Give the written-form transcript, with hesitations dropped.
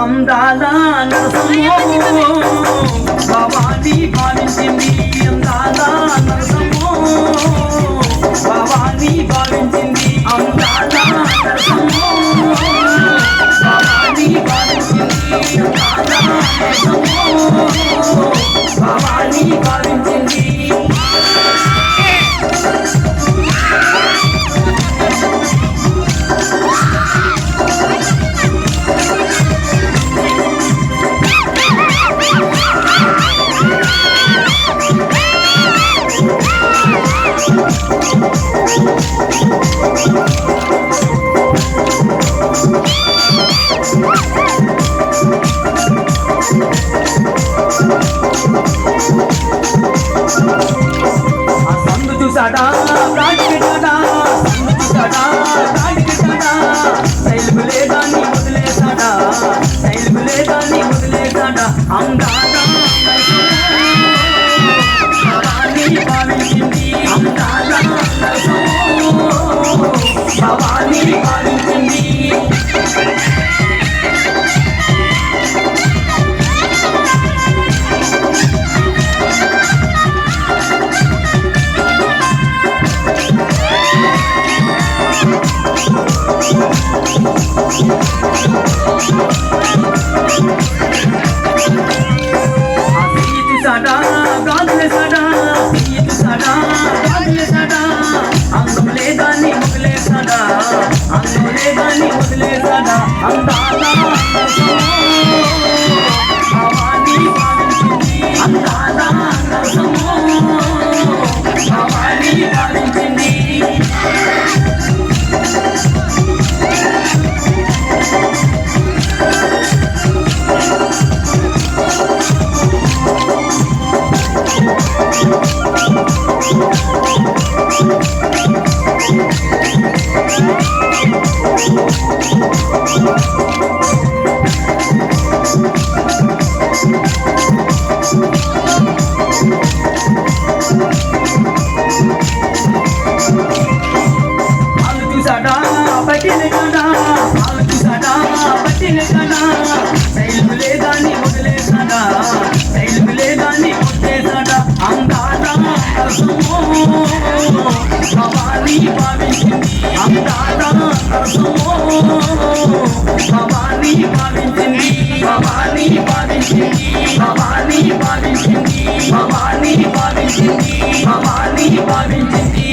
అందాల నరసమో భవాని భావించింది అందాల నరసమో భవాని భావించింది అందాల నరసమో భవాని భావించింది అందాల నరసమో భవాని భావించింది చూసాడా రాడికిటాడా సందు చూసాడా రాడికిటాడా శైలుకు లేదాన్ని వదిలేసాడా శైలుకు లేదాన్ని వదిలేసాడా అందాదా భవాని భావించింది అందాదా భవాని భావించింది చూసాడా గాజులేసాడా చూసాడా గాజులేసాడా అందం లేదాన్ని వదిలేసాడా అందం లేదాన్ని వదిలేసాడా అందాల భవాని భావించింది అందాల నరసమో భవాని భావించింది చూసాడా పట్టిన కాడా వాళ్ళు చూసాడా పట్టిన కాడా శైలుకు లేదాన్ని వదిలేసాడా శైలుకు లేదాన్ని వదిలేసాడా అందాల నరసమో భవాని భావించింది అందాల నరసమో భవాని భావించింది భవాని భావించింది భవాని భావించింది భవాని భావించింది భవాని భావించింది